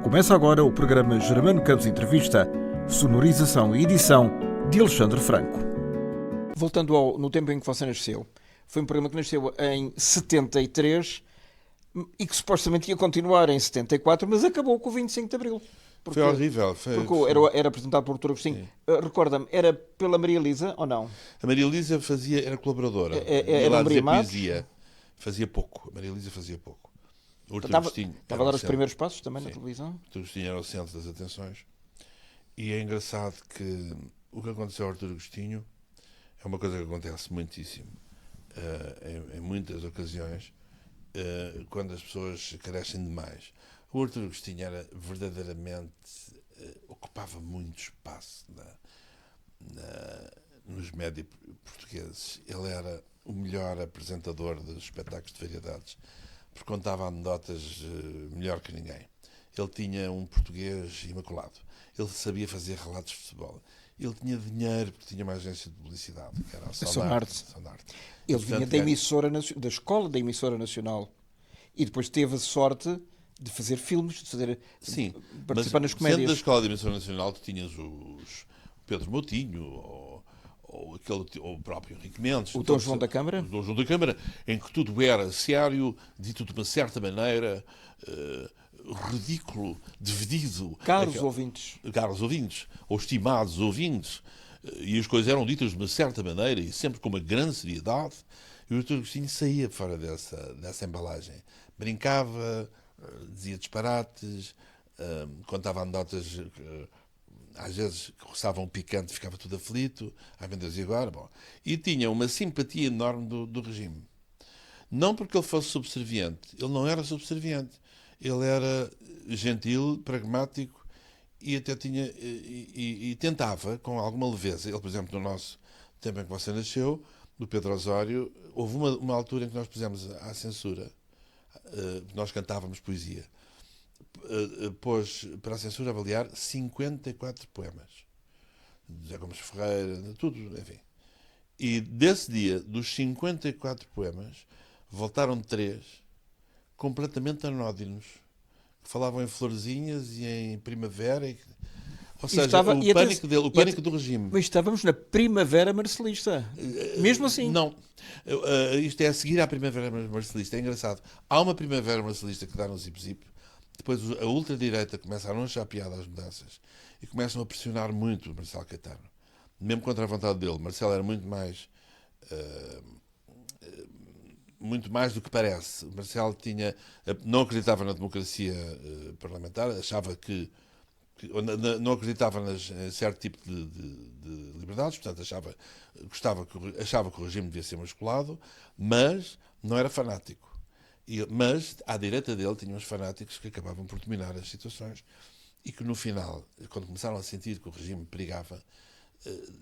Começa agora o programa Germano Campos Entrevista, sonorização e edição de Alexandre Franco. Voltando no tempo em que você nasceu, foi um programa que nasceu em 73 e que supostamente ia continuar em 74, mas acabou com o 25 de Abril. Foi horrível. Porque era apresentado por Artur Agostinho. Recorda-me, era pela Maria Elisa ou não? A Maria Elisa era colaboradora. Era lá Maria dizia Matos? poesia. Fazia pouco. A Maria Elisa fazia pouco. O Artur Estava Agostinho a era dar o os centro. primeiros passos também na televisão? O Artur Agostinho era o centro das atenções. E é engraçado que o que aconteceu ao Artur Agostinho é uma coisa que acontece muitíssimo em muitas ocasiões quando as pessoas carecem demais. O Artur Agostinho era verdadeiramente ocupava muito espaço nos médias portugueses. Ele era o melhor apresentador dos espetáculos de variedades, porque contava anedotas melhor que ninguém. Ele tinha um português imaculado. Ele sabia fazer relatos de futebol. Ele tinha dinheiro porque tinha uma agência de publicidade, que era a Sonarte. Ele vinha da escola da emissora nacional e depois teve a sorte de fazer filmes, participar nas comédias. Sendo da escola de emissora nacional, tu tinhas o Pedro Moutinho, ou o próprio Henrique Mendes. O Dom João da Câmara. O Dom João da Câmara, em que tudo era sério, dito de uma certa maneira, ridículo, dividido. Caros ouvintes, ou estimados ouvintes, e as coisas eram ditas de uma certa maneira e sempre com uma grande seriedade, e o Artur Agostinho saía fora dessa embalagem. Brincava, dizia disparates, contava anedotas, às vezes roçavam um picante, ficava tudo aflito, ai meu Deus, e agora? Bom, e tinha uma simpatia enorme do regime. Não porque ele fosse subserviente, ele não era subserviente, ele era gentil, pragmático e até tinha e tentava com alguma leveza. Ele, por exemplo, no nosso tempo em que você nasceu, do Pedro Osório, houve uma altura em que nós pusemos à censura, nós cantávamos poesia, pôs para a censura avaliar 54 poemas de José Gomes Ferreira, tudo, enfim. E desse dia, dos 54 poemas, voltaram 3 completamente anódinos, que falavam em florzinhas e em primavera. Ou seja, o pânico do regime. Mas estávamos na primavera marcelista. Mesmo assim. Não. Isto é a seguir à primavera marcelista. É engraçado. Há uma primavera marcelista que dá no zip-zip. Depois a ultradireita começa a não achar piada às mudanças e começam a pressionar muito o Marcelo Caetano. Mesmo contra a vontade dele. Marcelo era muito mais do que parece. O Marcelo não acreditava na democracia parlamentar, achava que não acreditava em certo tipo de liberdades, portanto achava que o regime devia ser musculado, mas não era fanático. Mas à direita dele tinha uns fanáticos que acabavam por dominar as situações e que no final, quando começaram a sentir que o regime perigava,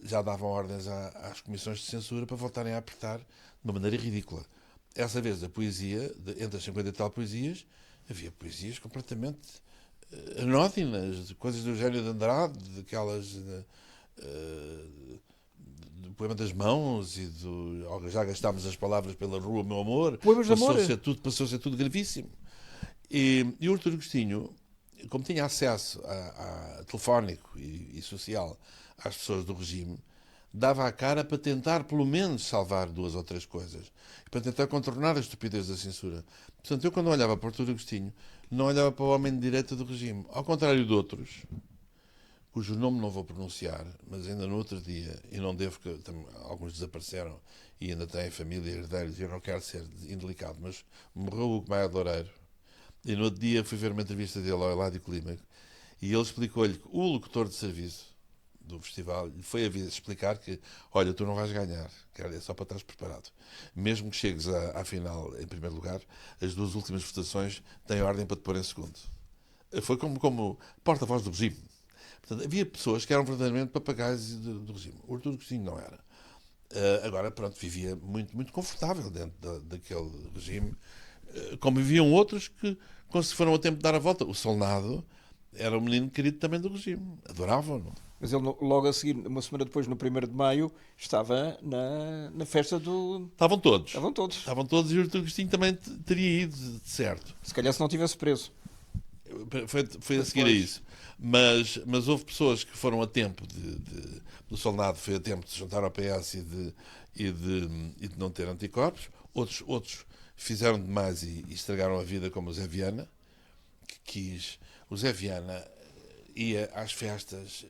já davam ordens às comissões de censura para voltarem a apertar de uma maneira ridícula. Essa vez a poesia, entre as 50 e tal poesias, havia poesias completamente anódinas, coisas do Eugênio de Andrade, daquelas do poema das mãos e já gastámos as palavras pela rua, meu amor. Poemas de amor. Passou a ser tudo gravíssimo. E o Artur Agostinho, como tinha acesso a telefónico e social às pessoas do regime, dava a cara para tentar pelo menos salvar 2 ou 3 coisas, para tentar contornar a estupidez da censura. Portanto, eu quando olhava para o Artur Agostinho, não olhava para o homem de direita do regime, ao contrário de outros, cujo nome não vou pronunciar, mas ainda no outro dia, e não devo, que alguns desapareceram e ainda têm família e herdeiros, e eu não quero ser indelicado, mas morreu o Hugo Maia de Loureiro, e no outro dia fui ver uma entrevista dele ao Eladio Clímaco, e ele explicou-lhe que o locutor de serviço do festival lhe foi a explicar que, olha, tu não vais ganhar, é só para estares preparado. Mesmo que chegues à final em primeiro lugar, as 2 últimas votações têm ordem para te pôr em segundo. Foi como porta-voz do regime. Portanto, havia pessoas que eram verdadeiramente papagaios do regime. O Artur Agostinho não era. Agora, pronto, vivia muito, muito confortável dentro daquele regime, como viviam outros que, quando se foram a tempo de dar a volta. O Solnado era um menino querido também do regime. Adoravam-no. Mas ele logo a seguir, uma semana depois, no 1º de maio, estava na festa do... Estavam todos. Estavam todos. Estavam todos e o Artur Agostinho também teria ido, de certo. Se calhar se não tivesse preso. Foi a seguir a isso. Mas houve pessoas que foram a tempo do Solnado, foi a tempo de se juntar ao PS e de não ter anticorpos. Outros fizeram demais e estragaram a vida, como o Zé Viana, que quis. O Zé Viana ia às festas,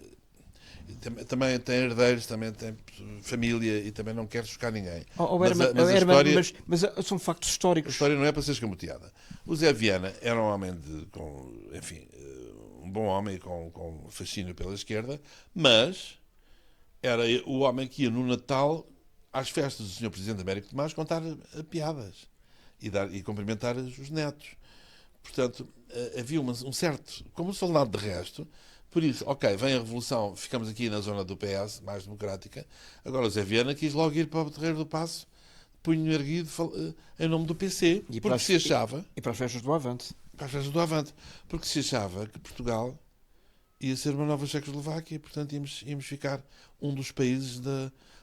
também tem herdeiros, também tem família e também não quer chocar ninguém. Mas são factos históricos. A história não é para ser escamoteada. O Zé Viana era um homem um bom homem com fascínio pela esquerda, mas era o homem que ia no Natal às festas do Sr. Presidente Américo Tomás contar piadas e cumprimentar os netos. Portanto, havia um certo, como o Solnado de resto. Por isso, ok, vem a Revolução, ficamos aqui na zona do PS, mais democrática. Agora o Zé Viana quis logo ir para o Terreiro do Paço, punho erguido, em nome do PC, porque se achava... E para as festas do Avante. Para as festas do Avante. Porque se achava que Portugal ia ser uma nova Checoslováquia, e, portanto, íamos ficar um dos países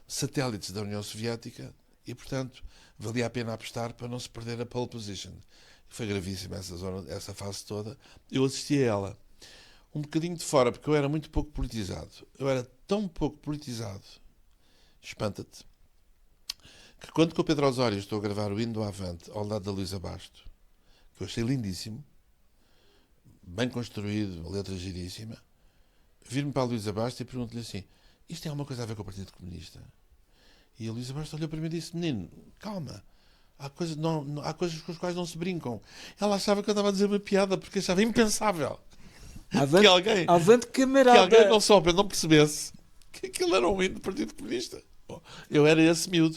satélites da União Soviética, e, portanto, valia a pena apostar para não se perder a pole position. Foi gravíssima essa fase toda. Eu assisti a ela um bocadinho de fora, porque eu era muito pouco politizado. Eu era tão pouco politizado, espanta-te, que quando com o Pedro Osório estou a gravar o hino do Avante ao lado da Luísa Basto, que eu achei lindíssimo, bem construído, letra giríssima, vir-me para a Luísa Basto e pergunto-lhe assim: isto tem alguma coisa a ver com o Partido Comunista? E a Luísa Basto olhou para mim e disse: menino, calma, há coisas com as quais não se brincam. Ela achava que eu estava a dizer uma piada, porque achava impensável Avante camarada. que alguém não percebesse que aquilo era um hino do Partido Comunista. Bom, eu era esse miúdo.